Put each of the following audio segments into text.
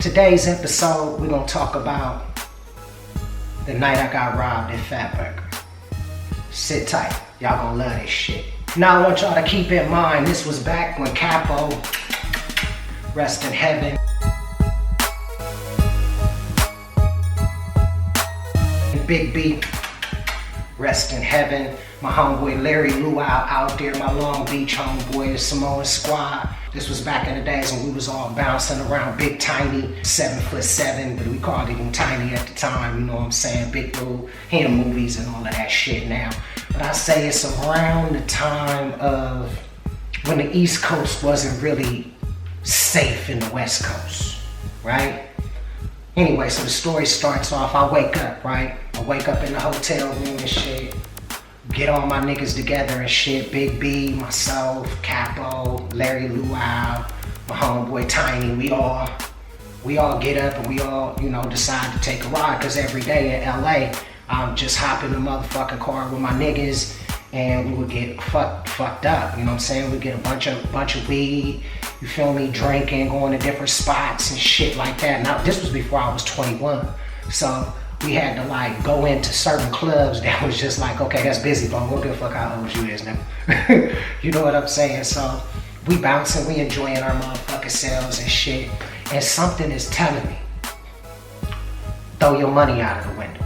today's episode, we're gonna talk about the night I got robbed at Fatburger. Sit tight, y'all gonna love this shit. Now I want y'all to keep in mind, this was back when Capo, rest in heaven, and Big B, rest in heaven. My homeboy Larry Luau out there, my Long Beach homeboy, the Samoan squad. This was back in the days when we was all bouncing around Big Tiny, 7'7", but we called him Tiny at the time, you know what I'm saying? Big dude, he in movies and all of that shit now. But I say it's around the time of when the East Coast wasn't really safe in the West Coast, right? Anyway, so the story starts off, I wake up, right? I wake up in the hotel room and shit. Get all my niggas together and shit. Big B, myself, Capo, Larry Luau, my homeboy Tiny. We all get up and we all, you know, decide to take a ride. Cause every day in LA, I'm just hop in the motherfucking car with my niggas and we would get fucked up. You know what I'm saying? We get a bunch of weed, you feel me, drinking, going to different spots and shit like that. Now this was before I was 21. So we had to like go into certain clubs that was just like, okay, that's Bizzy, but we'll give a fuck how old you is now. You know what I'm saying? So we bouncing, we enjoying our motherfucking selves and shit. And something is telling me, throw your money out of the window.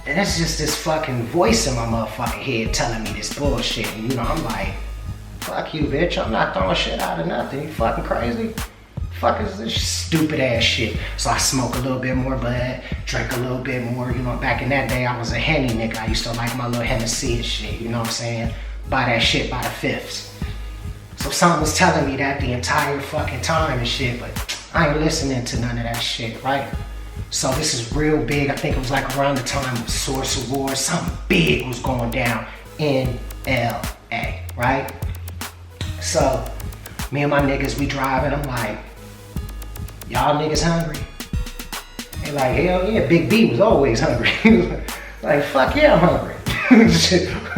And that's just this fucking voice in my motherfucking head telling me this bullshit. And you know, I'm like, fuck you, bitch. I'm not throwing shit out of nothing. You fucking crazy? Fuck is this stupid ass shit? So I smoke a little bit more bud, drink a little bit more. You know, back in that day, I was a Henny nigga. I used to like my little Hennessy and shit. You know what I'm saying? Buy that shit by the fifths. So something was telling me that the entire fucking time and shit, but I ain't listening to none of that shit, right? So this is real big. I think it was like around the time of Source of War. Something big was going down in LA, right? So me and my niggas, we driving. I'm like, y'all niggas hungry? They like, hell yeah, Big B was always hungry. Like, fuck yeah, I'm hungry.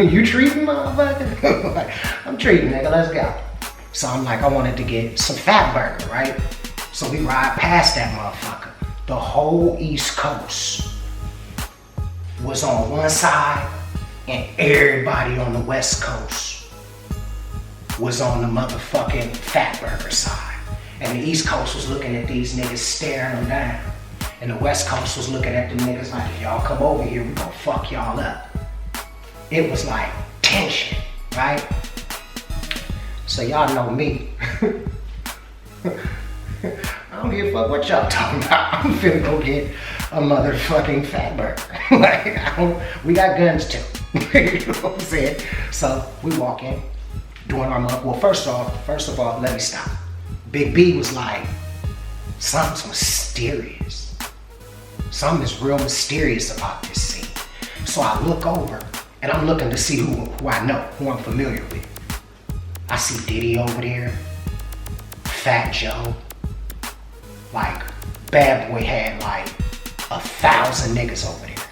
You treating, motherfucker? Like, I'm treating, nigga, let's go. So I'm like, I wanted to get some Fatburger, right? So we ride past that motherfucker. The whole East Coast was on one side and everybody on the West Coast was on the motherfucking Fatburger side. And the East Coast was looking at these niggas staring them down. And the West Coast was looking at the niggas like, if y'all come over here, we gonna fuck y'all up. It was like tension, right? So y'all know me. I don't give a fuck what y'all talking about. I'm finna go get a motherfucking Fatburger. Like, we got guns too. You know what I'm saying? So we walk in, doing our well, first of all, let me stop. Big B was like, something's mysterious. Something is real mysterious about this scene. So I look over and I'm looking to see who I know, who I'm familiar with. I see Diddy over there, Fat Joe. Like, Bad Boy had like 1,000 niggas over there.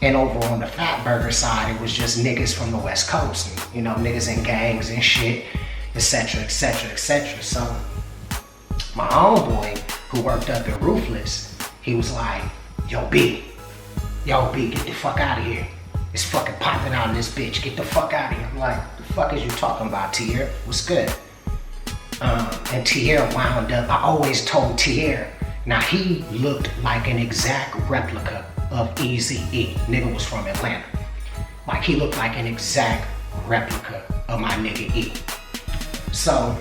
And over on the Fatburger side, it was just niggas from the West Coast. And, you know, niggas in gangs and shit, etc., etc., etc. So my homeboy who worked up at Ruthless, he was like, yo B, get the fuck out of here. It's fucking popping out in this bitch, get the fuck out of here. I'm like, the fuck is you talking about, Tier? What's good? And Tier wound up, I always told Tier, now he looked like an exact replica of Eazy-E. Nigga was from Atlanta. Like, he looked like an exact replica of my nigga E. So,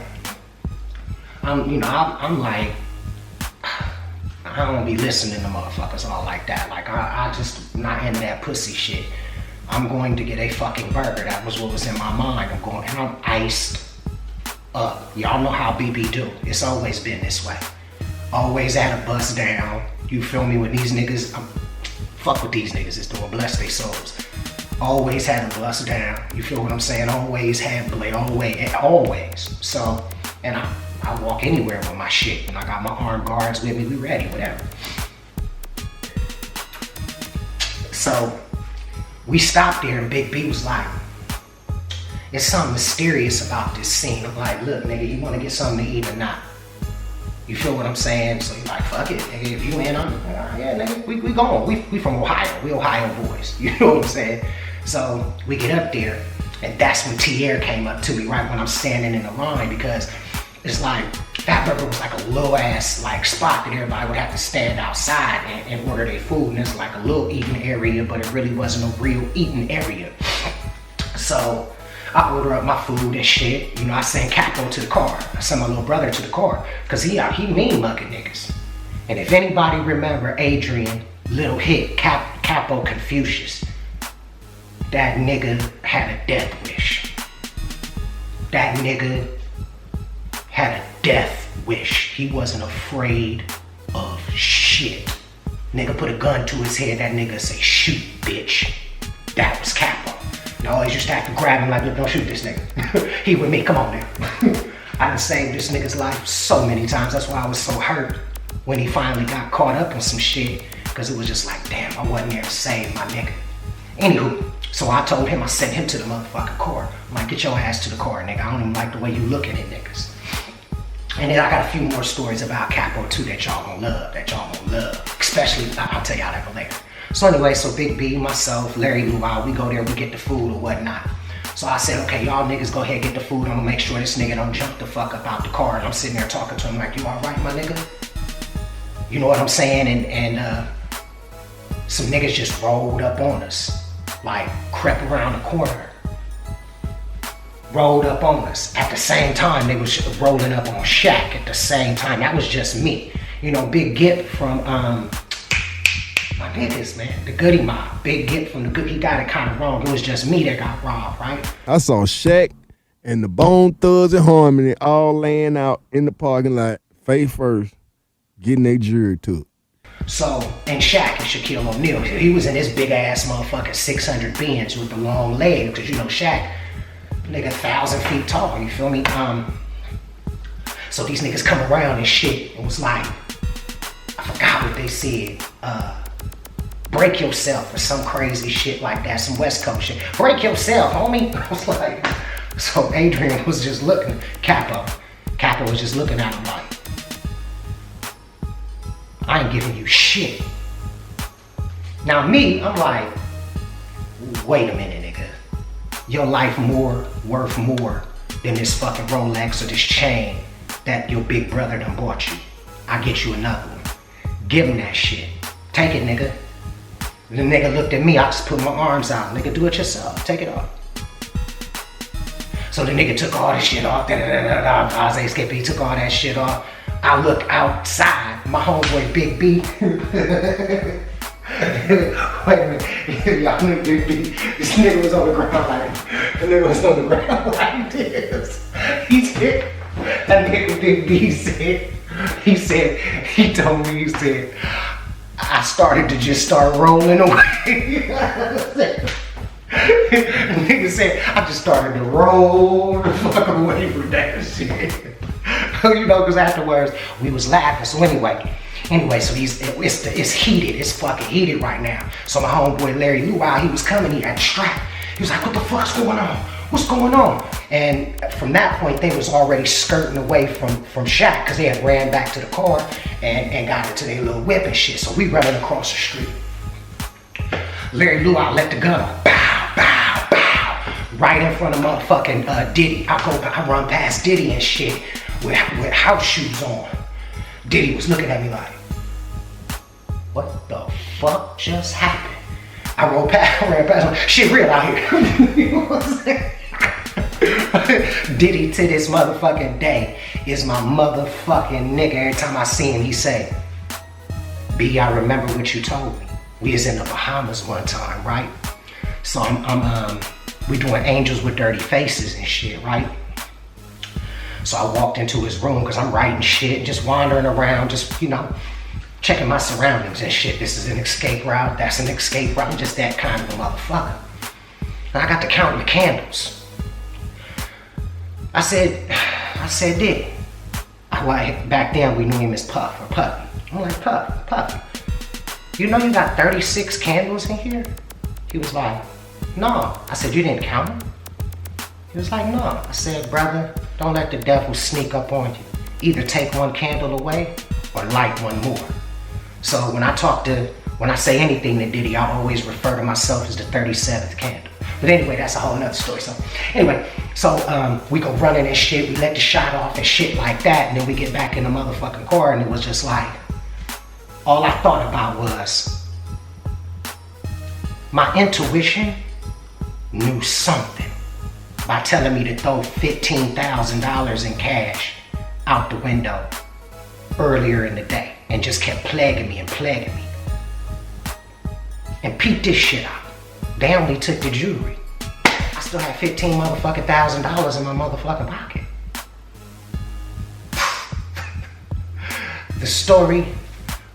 I'm like, I don't be listening to motherfuckers all like that. Like, I just not into that pussy shit. I'm going to get a fucking burger. That was what was in my mind. And I'm iced up. Y'all know how BB do. It's always been this way. Always had a bust down. You feel me? When these niggas, fuck what these niggas is doing. Bless their souls. Always had a bust down. You feel what I'm saying? Always had blade. Always. So, and I walk anywhere with my shit. And I got my armed guards with me. We ready, whatever. So, we stopped there and Big B was like, there's something mysterious about this scene. I'm like, look, nigga, you want to get something to eat or not? You feel what I'm saying? So you like, fuck it, nigga. If you in, yeah, nigga, we going. We from Ohio. We Ohio boys. You know what I'm saying? So we get up there, and that's when Tierre came up to me right when I'm standing in the line, because it's like Fatburger was like a little ass like spot that everybody would have to stand outside and order their food, and it's like a little eating area, but it really wasn't a real eating area. So I order up my food and shit. You know, I send Capo to the car. I send my little brother to the car, cause he mean mugging niggas. And if anybody remember Adrian, little hit, Capo Confucius, that nigga had a death wish. That nigga had a death wish. He wasn't afraid of shit. Nigga put a gun to his head, that nigga say, shoot, bitch. That was Capo. And I always used to have to grab him like, don't shoot this nigga. He with me, come on now. I done saved this nigga's life so many times. That's why I was so hurt when he finally got caught up on some shit, because it was just like, damn, I wasn't there to save my nigga. Anywho, so I told him, I sent him to the motherfucking car. I'm like, get your ass to the car, nigga. I don't even like the way you looking at niggas. And then I got a few more stories about Capo too that y'all gonna love, Especially, I'll tell y'all that later. So anyway, so Big B, myself, Larry Luau, we go there, we get the food or whatnot. So I said, okay, y'all niggas go ahead, get the food. I'm gonna make sure this nigga don't jump the fuck up out the car. And I'm sitting there talking to him like, you all right, my nigga? You know what I'm saying? And some niggas just rolled up on us, like crept around the corner, rolled up on us. At the same time, they was rolling up on Shaq at the same time. That was just me. You know, Big Gip from, my niggas, man, the Goody Mob. Big Gip from the Good, he got it kind of wrong. It was just me that got robbed, right? I saw Shaq and the Bone Thugs and Harmony all laying out in the parking lot, face first, getting their jury took. So, and Shaq and Shaquille O'Neal, he was in this big ass motherfucking 600 Benz with the long leg, because you know Shaq, nigga 1,000 feet tall, you feel me? So these niggas come around and shit, and was like, I forgot what they said, break yourself or some crazy shit like that, some West Coast shit. Break yourself, homie. I was like, so Adrian was just looking, Capo was just looking at him like, I ain't giving you shit. Now me, I'm like, wait a minute, nigga. Your life worth more than this fucking Rolex or this chain that your big brother done bought you. I get you another one. Give him that shit. Take it, nigga. The nigga looked at me, I just put my arms out. Nigga, do it yourself, take it off. So the nigga took all this shit off, Isaiah Skippy, he took all that shit off. I look outside, my homeboy Big B. Wait a minute, y'all knew Big B. This nigga was on the ground like this. He said, that nigga Big B said, he told me, he said, I started to just start rolling away. Nigga said, I just started to roll the fuck away from that shit. You know, because afterwards, we was laughing. So anyway, so it's heated. It's fucking heated right now. So my homeboy Larry Luau, he was coming, he had a strap. He was like, what the fuck's going on? What's going on? And from that point, they was already skirting away from Shaq, because they had ran back to the car and got into their little whip and shit. So we running across the street. Larry Luau let the gun off. Bow, bow, bow. Right in front of motherfucking Diddy. I run past Diddy and shit with house shoes on. Diddy was looking at me like, what the fuck just happened? I ran past, shit real out here. You know what I'm saying? Diddy to this motherfucking day is my motherfucking nigga. Every time I see him, he say, B, I remember what you told me. We was in the Bahamas one time, right? So we doing Angels with Dirty Faces and shit, right? So I walked into his room, because I'm writing shit, just wandering around, just, you know, checking my surroundings and shit. This is an escape route, that's an escape route. I'm just that kind of a motherfucker. And I got to counting the candles. I said, Dick. I like, back then we knew him as Puff or Puffy. I'm like, Puffy. You know you got 36 candles in here? He was like, no. I said, you didn't count them? He was like, no. I said, brother, don't let the devil sneak up on you. either take one candle away or light one more. So when I say anything to Diddy, I always refer to myself as the 37th candle. But anyway, that's a whole nother story. So anyway, we go running and shit, we let the shot off and shit like that, and then we get back in the motherfucking car, and it was just like, all I thought about was, my intuition knew something by telling me to throw $15,000 in cash out the window earlier in the day, and just kept plaguing me. And peep this shit out. They only took the jewelry. I still had $15,000 in my motherfucking pocket. The story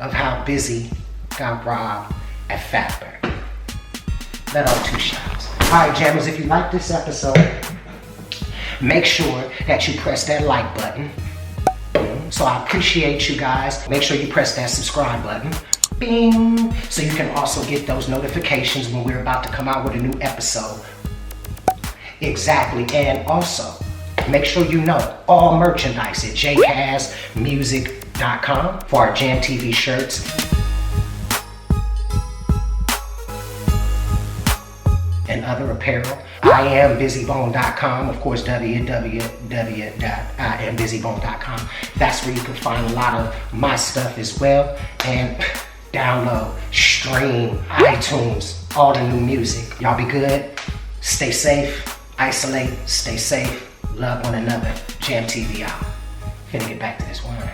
of how Bizzy got robbed at Fatburger. Let off 2 shots. Alright, jammers, if you like this episode, make sure that you press that like button. So I appreciate you guys. Make sure you press that subscribe button. Bing! So you can also get those notifications when we're about to come out with a new episode. Exactly. And also, make sure you know all merchandise at jkazmusic.com for our Jam TV shirts and other apparel. IamBizzyBone.com, of course, www.IamBizzyBone.com. That's where you can find a lot of my stuff as well. And download, stream, iTunes, all the new music. Y'all be good. Stay safe. Isolate. Stay safe. Love one another. Jam TV out. Finna get back to this wine.